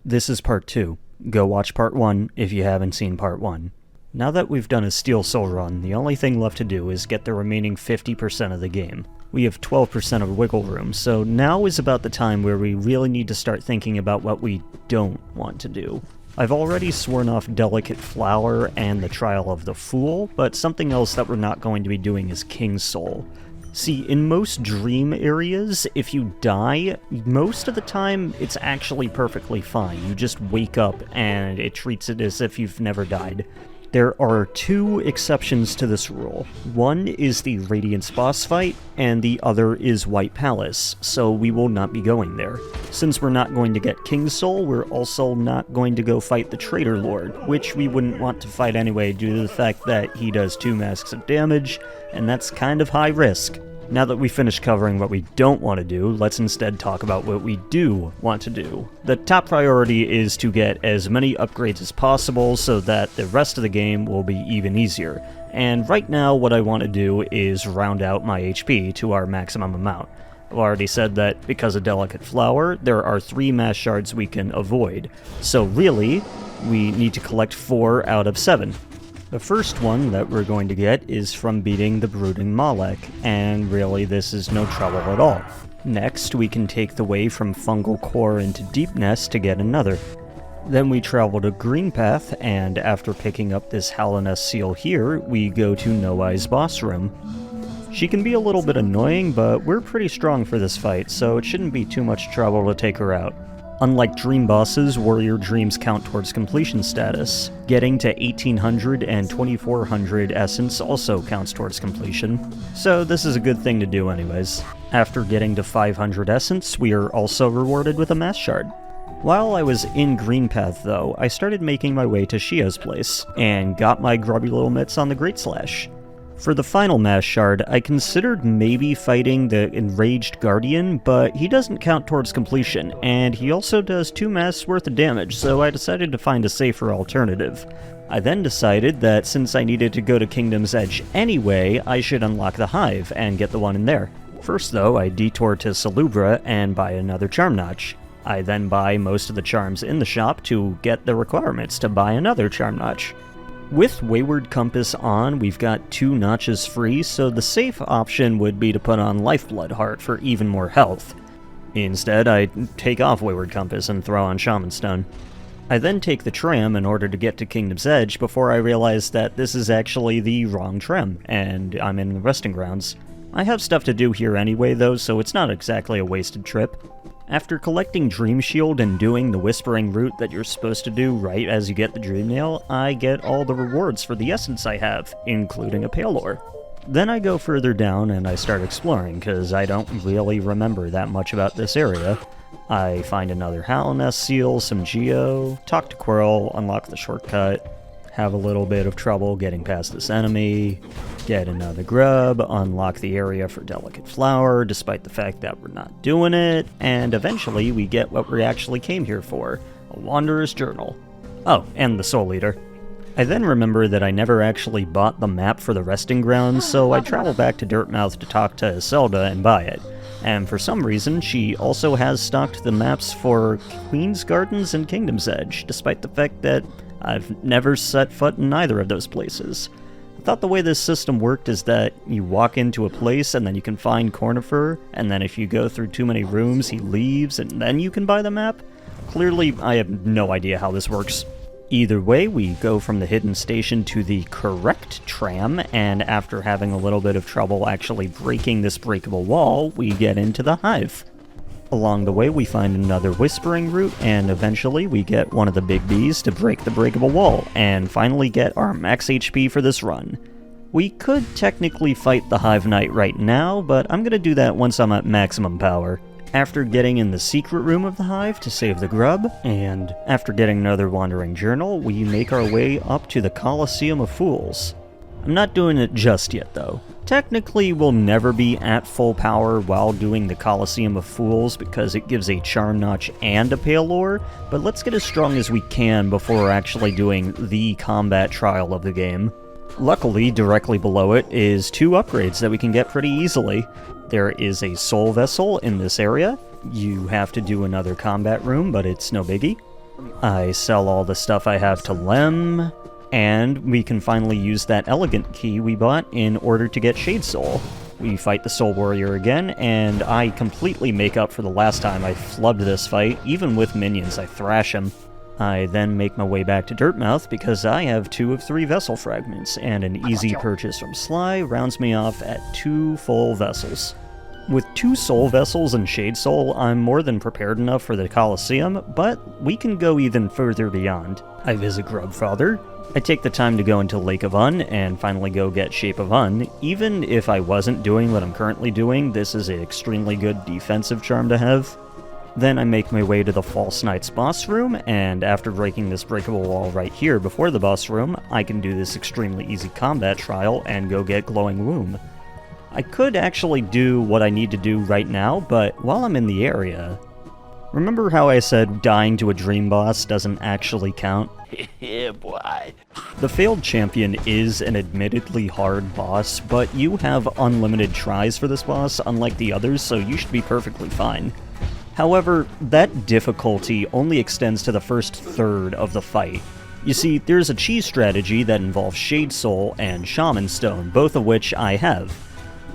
This is part 2. Go watch part 1 if you haven't seen part 1. Now that we've done a Steel Soul run, the only thing left to do is get the remaining 50% of the game. We have 12% of wiggle room, so now is about the time where we really need to start thinking about what we don't want to do. I've already sworn off Delicate Flower and the Trial of the Fool, but something else that we're not going to be doing is King's Soul. See, in most dream areas, if you die, most of the time it's actually perfectly fine. You just wake up and it treats it as if you've never died. There are 2 exceptions to this rule. One is the Radiance boss fight, and the other is White Palace, so we will not be going there. Since we're not going to get King's Soul, we're also not going to go fight the Traitor Lord, which we wouldn't want to fight anyway due to the fact that he does 2 masks of damage, and that's kind of high risk. Now that we finished covering what we don't want to do, let's instead talk about what we do want to do. The top priority is to get as many upgrades as possible so that the rest of the game will be even easier. And right now what I want to do is round out my HP to our maximum amount. I've already said that because of Delicate Flower, there are 3 mass shards we can avoid. So really, we need to collect 4 out of 7. The first one that we're going to get is from beating the Brooding Malek, and really this is no trouble at all. Next, we can take the way from Fungal Core into Deep Nest to get another. Then we travel to Green Path, and after picking up this Hallownest seal here, we go to No Eye's boss room. She can be a little bit annoying, but we're pretty strong for this fight, so it shouldn't be too much trouble to take her out. Unlike Dream Bosses, Warrior Dreams count towards completion status. Getting to 1800 and 2400 Essence also counts towards completion, so this is a good thing to do anyways. After getting to 500 Essence, we are also rewarded with a Mass Shard. While I was in Green Path though, I started making my way to Shia's place, and got my grubby little mitts on the Great Slash. For the final Mass Shard, I considered maybe fighting the Enraged Guardian, but he doesn't count towards completion, and he also does 2 masks worth of damage, so I decided to find a safer alternative. I then decided that since I needed to go to Kingdom's Edge anyway, I should unlock the Hive and get the one in there. First though, I detour to Salubra and buy another Charm Notch. I then buy most of the charms in the shop to get the requirements to buy another Charm Notch. With Wayward Compass on, we've got 2 notches free, so the safe option would be to put on Lifeblood Heart for even more health. Instead, I take off Wayward Compass and throw on Shaman Stone. I then take the tram in order to get to Kingdom's Edge before I realize that this is actually the wrong tram, and I'm in the resting grounds. I have stuff to do here anyway though, so it's not exactly a wasted trip. After collecting Dream Shield and doing the Whispering Route that you're supposed to do right as you get the Dream Nail, I get all the rewards for the essence I have, including a Pale Ore. Then I go further down and I start exploring, because I don't really remember that much about this area. I find another Hallownest seal, some Geo, talk to Quirrell, unlock the shortcut, have a little bit of trouble getting past this enemy, get another grub, unlock the area for Delicate Flower, despite the fact that we're not doing it, and eventually we get what we actually came here for, a Wanderer's Journal. Oh, and the Soul Eater. I then remember that I never actually bought the map for the resting grounds, so I travel back to Dirtmouth to talk to Iselda and buy it. And for some reason, she also has stocked the maps for Queen's Gardens and Kingdom's Edge, despite the fact that I've never set foot in either of those places. I thought the way this system worked is that you walk into a place and then you can find Cornifer, and then if you go through too many rooms, he leaves, and then you can buy the map? Clearly, I have no idea how this works. Either way, we go from the hidden station to the correct tram, and after having a little bit of trouble actually breaking this breakable wall, we get into the Hive. Along the way, we find another Whispering Route, and eventually we get one of the big bees to break the breakable wall, and finally get our max HP for this run. We could technically fight the Hive Knight right now, but I'm gonna do that once I'm at maximum power. After getting in the secret room of the Hive to save the grub, and after getting another Wandering Journal, we make our way up to the Coliseum of Fools. I'm not doing it just yet though. Technically, we'll never be at full power while doing the Coliseum of Fools because it gives a Charm Notch and a Pale Ore, but let's get as strong as we can before actually doing the combat trial of the game. Luckily, directly below it is 2 upgrades that we can get pretty easily. There is a Soul Vessel in this area. You have to do another combat room, but it's no biggie. I sell all the stuff I have to Lem, and we can finally use that elegant key we bought in order to get Shade Soul. We fight the Soul Warrior again, and I completely make up for the last time I flubbed this fight. Even with minions, I thrash him. I then make my way back to Dirtmouth because I have 2 of 3 vessel fragments, and an easy purchase from Sly rounds me off at 2 full vessels. With 2 soul vessels and Shade Soul, I'm more than prepared enough for the Colosseum, but we can go even further beyond. I visit Grubfather. I take the time to go into Lake of Un and finally go get Shape of Un. Even if I wasn't doing what I'm currently doing, this is an extremely good defensive charm to have. Then I make my way to the False Knight's boss room, and after breaking this breakable wall right here before the boss room, I can do this extremely easy combat trial and go get Glowing Womb. I could actually do what I need to do right now, but while I'm in the area... Remember how I said dying to a dream boss doesn't actually count? Yeah, boy. The Failed Champion is an admittedly hard boss, but you have unlimited tries for this boss, unlike the others, so you should be perfectly fine. However, that difficulty only extends to the first third of the fight. You see, there's a cheese strategy that involves Shade Soul and Shaman Stone, both of which I have.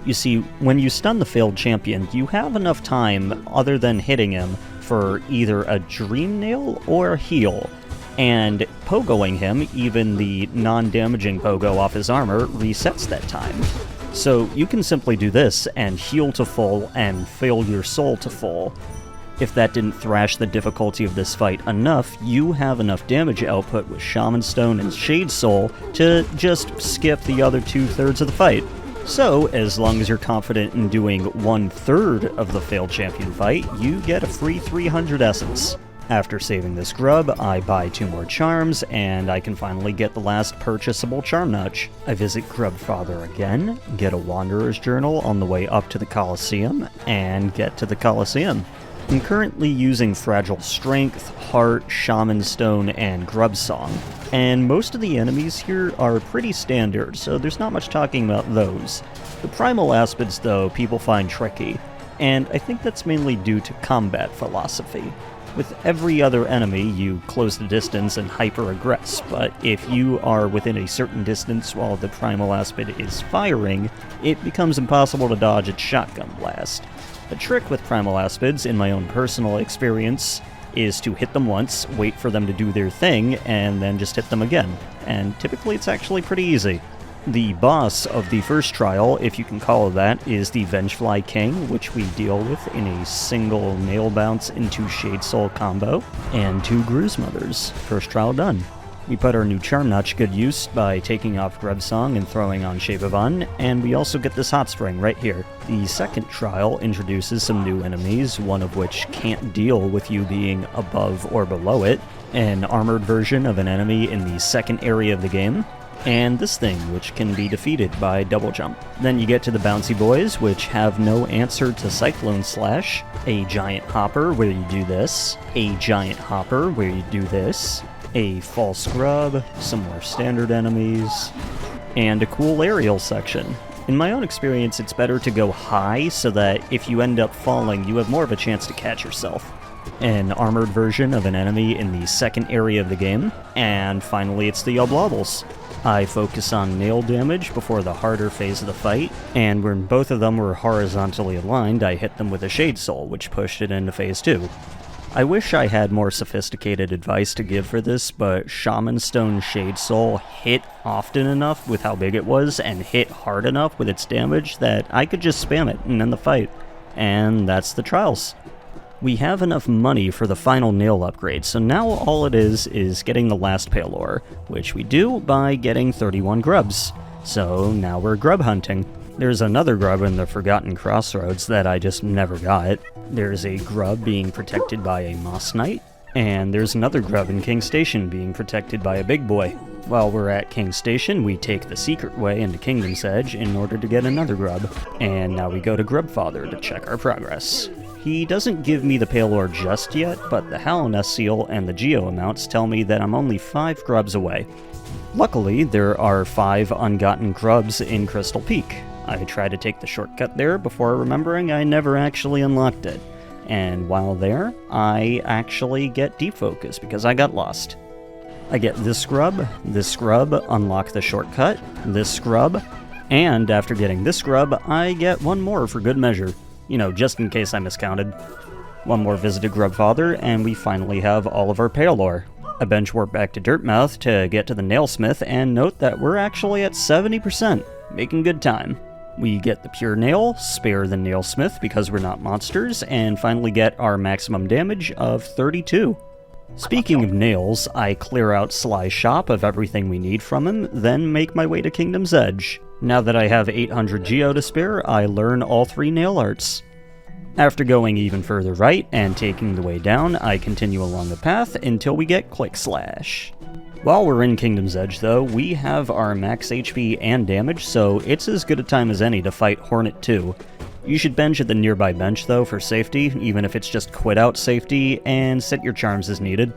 You see, when you stun the Failed Champion, you have enough time, other than hitting him, for either a Dream Nail or a heal, and pogoing him, even the non-damaging pogo off his armor, resets that time. So you can simply do this and heal to full and fail your soul to full. If that didn't thrash the difficulty of this fight enough, you have enough damage output with Shaman Stone and Shade Soul to just skip the other 2/3 of the fight. So, as long as you're confident in doing 1/3 of the Failed Champion fight, you get a free 300 essence. After saving this grub, I buy 2 more charms, and I can finally get the last purchasable charm notch. I visit Grubfather again, get a Wanderer's Journal on the way up to the Colosseum, and get to the Colosseum. I'm currently using Fragile Strength, Heart, Shaman Stone, and Grub Song, and most of the enemies here are pretty standard, so there's not much talking about those. The Primal Aspids, though, people find tricky, and I think that's mainly due to combat philosophy. With every other enemy, you close the distance and hyper-aggress, but if you are within a certain distance while the Primal Aspid is firing, it becomes impossible to dodge its shotgun blast. The trick with Primal Aspids, in my own personal experience, is to hit them once, wait for them to do their thing, and then just hit them again. And typically it's actually pretty easy. The boss of the first trial, if you can call it that, is the Vengefly King, which we deal with in a single nail bounce into Shade Soul combo, and 2 Gru's Mothers. First trial done. We put our new charm notch to good use by taking off Grub Song and throwing on Shape of Un, and we also get this hot spring right here. The second trial introduces some new enemies, one of which can't deal with you being above or below it, an armored version of an enemy in the second area of the game, and this thing, which can be defeated by double jump. Then you get to the Bouncy Boys, which have no answer to Cyclone Slash, a giant hopper where you do this, a giant hopper where you do this, a false grub, some more standard enemies, and a cool aerial section. In my own experience, it's better to go high so that if you end up falling, you have more of a chance to catch yourself. An armored version of an enemy in the second area of the game, and finally it's the Oblobbles. I focus on nail damage before the harder phase of the fight, and when both of them were horizontally aligned, I hit them with a Shade Soul, which pushed it into phase 2. I wish I had more sophisticated advice to give for this, but Shaman Stone Shade Soul hit often enough with how big it was, and hit hard enough with its damage, that I could just spam it and end the fight. And that's the trials. We have enough money for the final nail upgrade, so now all it is getting the last Pale Ore, which we do by getting 31 grubs. So now we're grub hunting. There's another grub in the Forgotten Crossroads that I just never got. There's a grub being protected by a Moss Knight, and there's another grub in King Station being protected by a big boy. While we're at King Station, we take the secret way into Kingdom's Edge in order to get another grub, and now we go to Grubfather to check our progress. He doesn't give me the Pale Ore just yet, but the Hallownest Seal and the Geo amounts tell me that I'm only 5 grubs away. Luckily, there are 5 ungotten grubs in Crystal Peak. I tried to take the shortcut there before remembering I never actually unlocked it. And while there, I actually get deep focus because I got lost. I get this scrub, unlock the shortcut, this scrub, and after getting this scrub, I get one more for good measure. You know, just in case I miscounted. One more visit to Grubfather, and we finally have all of our pale ore. I bench warp back to Dirtmouth to get to the Nailsmith, and note that we're actually at 70%, making good time. We get the pure nail, spare the Nailsmith because we're not monsters, and finally get our maximum damage of 32. Speaking of nails, I clear out Sly's shop of everything we need from him, then make my way to Kingdom's Edge. Now that I have 800 Geo to spare, I learn all 3 nail arts. After going even further right and taking the way down, I continue along the path until we get Click Slash. While we're in Kingdom's Edge though, we have our max HP and damage, so it's as good a time as any to fight Hornet 2. You should bench at the nearby bench though for safety, even if it's just quit out safety, and set your charms as needed.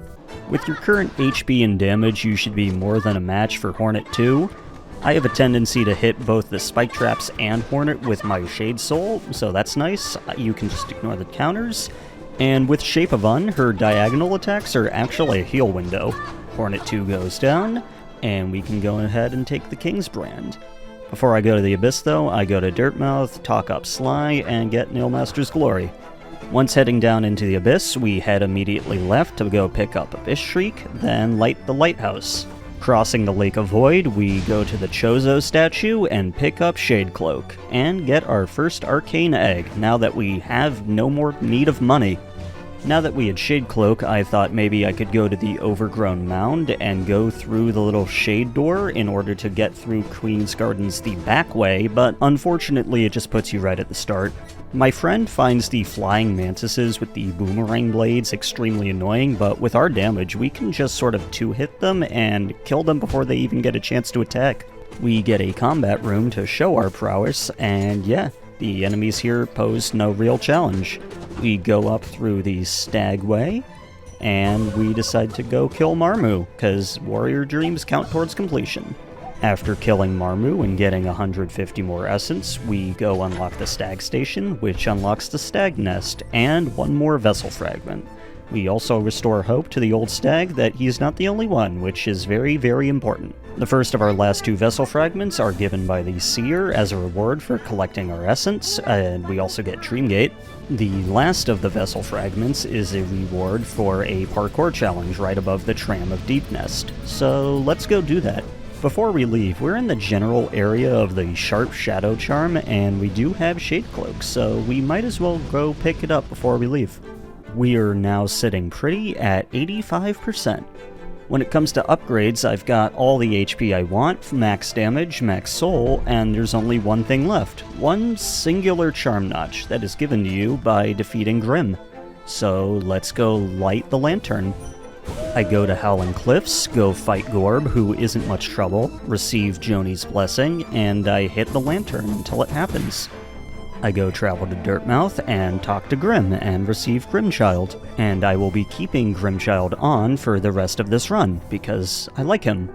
With your current HP and damage, you should be more than a match for Hornet 2. I have a tendency to hit both the Spike Traps and Hornet with my Shade Soul, so that's nice. You can just ignore the counters. And with Shape of Un, her diagonal attacks are actually a heal window. Hornet 2 goes down, and we can go ahead and take the King's Brand. Before I go to the Abyss though, I go to Dirtmouth, talk up Sly, and get Nailmaster's Glory. Once heading down into the Abyss, we head immediately left to go pick up Abyss Shriek, then light the Lighthouse. Crossing the Lake of Void, we go to the Chozo statue and pick up Shade Cloak, and get our first Arcane Egg, now that we have no more need of money. Now that we had Shade Cloak, I thought maybe I could go to the Overgrown Mound and go through the little shade door in order to get through Queen's Gardens the back way, but unfortunately it just puts you right at the start. My friend finds the flying mantises with the boomerang blades extremely annoying, but with our damage we can just sort of 2-hit them and kill them before they even get a chance to attack. We get a combat room to show our prowess, and yeah, the enemies here pose no real challenge. We go up through the Stagway, and we decide to go kill Marmu, because warrior dreams count towards completion. After killing Marmu and getting 150 more essence, we go unlock the Stag Station, which unlocks the Stag Nest, and one more Vessel Fragment. We also restore hope to the old stag that he's not the only one, which is very, very important. The first of our last 2 Vessel Fragments are given by the Seer as a reward for collecting our essence, and we also get Dreamgate. The last of the Vessel Fragments is a reward for a parkour challenge right above the Tram of Deep Nest, so let's go do that. Before we leave, we're in the general area of the Sharp Shadow Charm, and we do have Shade Cloak, so we might as well go pick it up before we leave. We are now sitting pretty at 85%. When it comes to upgrades, I've got all the HP I want, max damage, max soul, and there's only one thing left. One singular charm notch that is given to you by defeating Grim. So let's go light the lantern. I go to Howling Cliffs, go fight Gorb, who isn't much trouble, receive Joni's blessing, and I hit the lantern until it happens. I go travel to Dirtmouth and talk to Grim and receive Grimchild, and I will be keeping Grimchild on for the rest of this run, because I like him.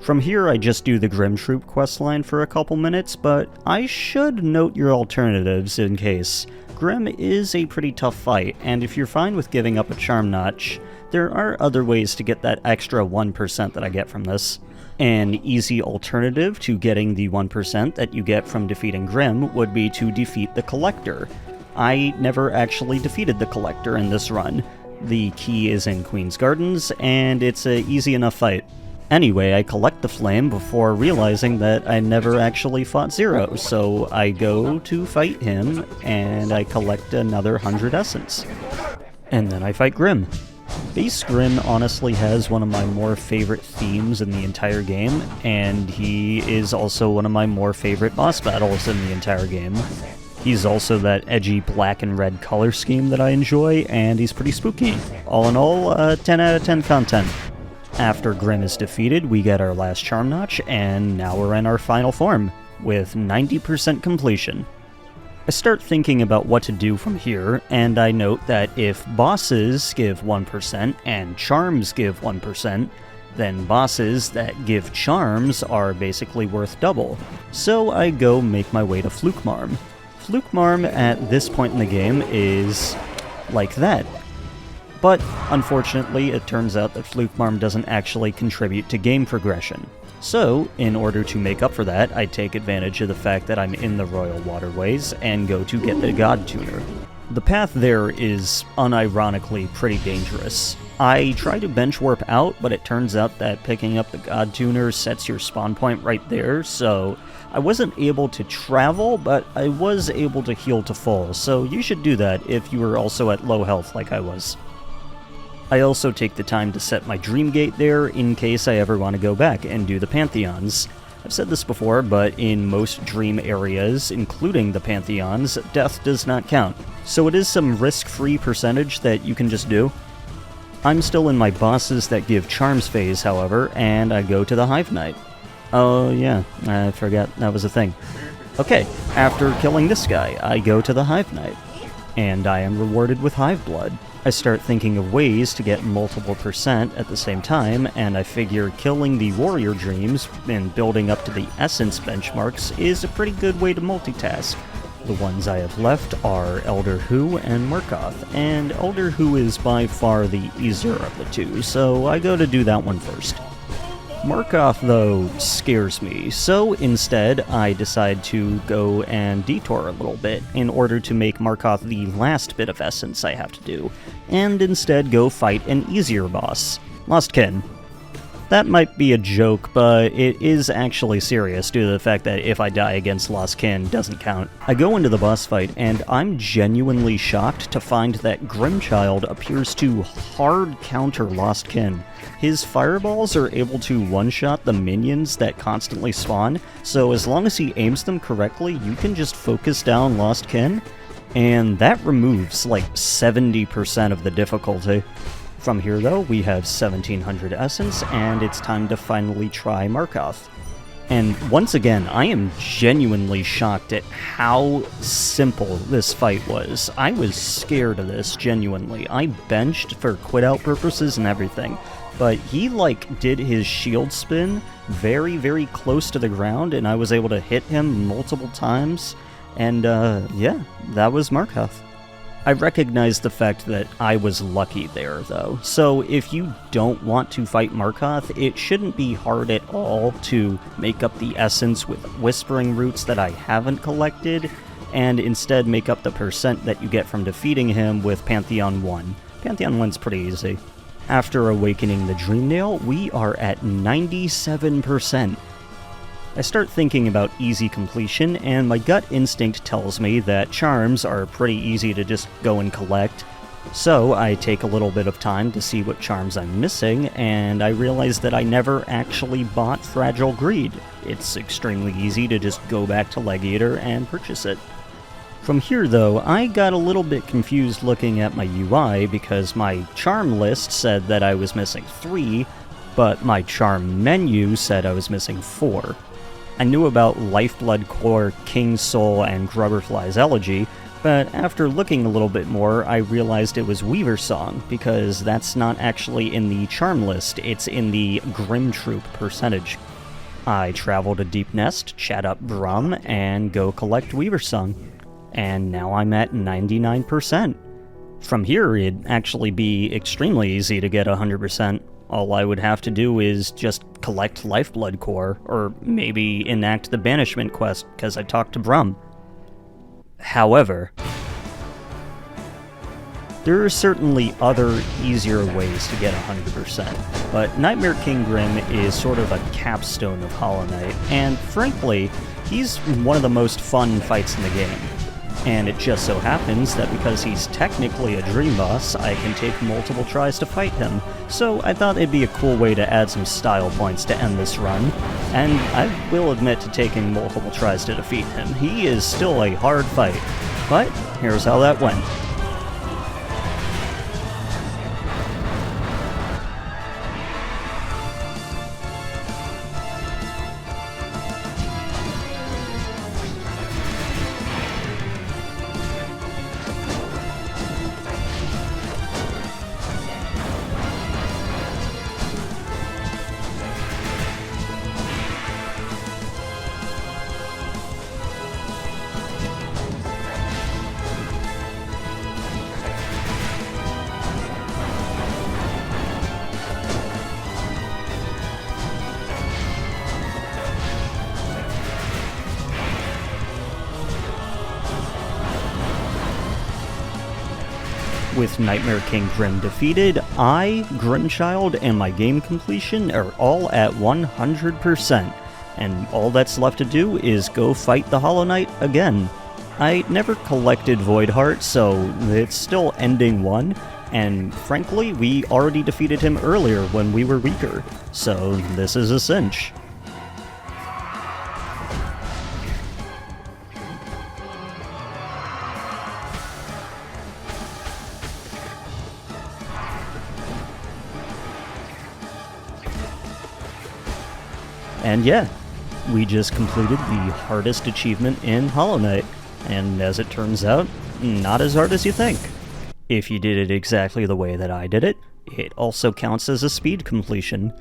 From here I just do the Grim Troop questline for a couple minutes, but I should note your alternatives in case. Grim is a pretty tough fight, and if you're fine with giving up a charm notch, there are other ways to get that extra 1% that I get from this. An easy alternative to getting the 1% that you get from defeating Grim would be to defeat the Collector. I never actually defeated the Collector in this run. The key is in Queen's Gardens, and it's an easy enough fight. Anyway, I collect the flame before realizing that I never actually fought Zero, so I go to fight him, and I collect another 100 essence. And then I fight Grim. Base Grim honestly has one of my more favorite themes in the entire game, and he is also one of my more favorite boss battles in the entire game. He's also that edgy black and red color scheme that I enjoy, and he's pretty spooky. All in all, 10 out of 10 content. After Grim is defeated, we get our last charm notch, and now we're in our final form, with 90% completion. I start thinking about what to do from here, and I note that if bosses give 1% and charms give 1%, then bosses that give charms are basically worth double. So I go make my way to Flukemarm. Flukemarm at this point in the game is like that. But, unfortunately, it turns out that Flukemarm doesn't actually contribute to game progression. So, in order to make up for that, I take advantage of the fact that I'm in the Royal Waterways and go to get the God Tuner. The path there is, unironically, pretty dangerous. I try to bench warp out, but it turns out that picking up the God Tuner sets your spawn point right there, so I wasn't able to travel, but I was able to heal to full, so you should do that if you were also at low health like I was. I also take the time to set my Dream Gate there in case I ever want to go back and do the Pantheons. I've said this before, but in most Dream areas, including the Pantheons, death does not count. So it is some risk-free percentage that you can just do. I'm still in my bosses that give charms phase, however, and I go to the Hive Knight. Oh yeah, I forgot that was a thing. Okay, after killing this guy, I go to the Hive Knight, and I am rewarded with Hive Blood. I start thinking of ways to get multiple percent at the same time, and I figure killing the Warrior Dreams and building up to the Essence benchmarks is a pretty good way to multitask. The ones I have left are Elder Hu and Murkoth, and Elder Hu is by far the easier of the two, so I go to do that one first. Murkoth, though, scares me, so instead I decide to go and detour a little bit in order to make Murkoth the last bit of essence I have to do, and instead go fight an easier boss, Lost Kin. That might be a joke, but it is actually serious due to the fact that if I die against Lost Kin, doesn't count. I go into the boss fight, and I'm genuinely shocked to find that Grimchild appears to hard counter Lost Kin. His fireballs are able to one-shot the minions that constantly spawn, so as long as he aims them correctly, you can just focus down Lost Kin, and that removes like 70% of the difficulty. From here, though, we have 1700 essence, and it's time to finally try Murkoth. And once again, I am genuinely shocked at how simple this fight was. I was scared of this, genuinely. I benched for quit-out purposes and everything, but he, did his shield spin very, very close to the ground, and I was able to hit him multiple times, and, yeah, that was Murkoth. I recognize the fact that I was lucky there, though, so if you don't want to fight Murkoth, it shouldn't be hard at all to make up the essence with Whispering Roots that I haven't collected, and instead make up the percent that you get from defeating him with Pantheon 1. Pantheon 1's pretty easy. After awakening the Dream Nail, we are at 97%. I start thinking about easy completion, and my gut instinct tells me that charms are pretty easy to just go and collect. So I take a little bit of time to see what charms I'm missing, and I realize that I never actually bought Fragile Greed. It's extremely easy to just go back to Legator and purchase it. From here, though, I got a little bit confused looking at my UI because my charm list said that I was missing 3, but my charm menu said I was missing 4. I knew about Lifeblood Core, King's Soul, and Grubberfly's Elegy, but after looking a little bit more, I realized it was Weaver Song, because that's not actually in the charm list, it's in the Grim Troop percentage. I travel to Deep Nest, chat up Brum, and go collect Weaver Song. And now I'm at 99%. From here, it'd actually be extremely easy to get 100%. All I would have to do is just collect Lifeblood Core, or maybe enact the Banishment quest, because I talked to Brum. However, there are certainly other, easier ways to get 100%, but Nightmare King Grim is sort of a capstone of Hollow Knight, and frankly, he's one of the most fun fights in the game. And it just so happens that because he's technically a Dream Boss, I can take multiple tries to fight him, so I thought it'd be a cool way to add some style points to end this run, and I will admit to taking multiple tries to defeat him. He is still a hard fight, but here's how that went. With Nightmare King Grim defeated, I, Grimchild, and my game completion are all at 100%, and all that's left to do is go fight the Hollow Knight again. I never collected Void Heart, so it's still ending 1, and frankly, we already defeated him earlier when we were weaker, so this is a cinch. And yeah, we just completed the hardest achievement in Hollow Knight, and as it turns out, not as hard as you think. If you did it exactly the way that I did it, it also counts as a speed completion.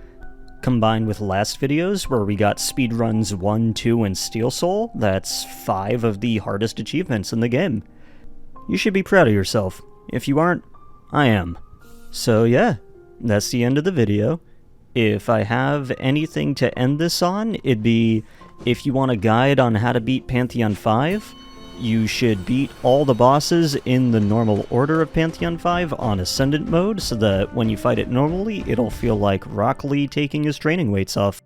Combined with last videos where we got speedruns 1, 2, and Steel Soul, that's 5 of the hardest achievements in the game. You should be proud of yourself. If you aren't, I am. So yeah, that's the end of the video. If I have anything to end this on, it'd be, if you want a guide on how to beat Pantheon 5, you should beat all the bosses in the normal order of Pantheon 5 on Ascendant mode, so that when you fight it normally, it'll feel like Rock Lee taking his training weights off.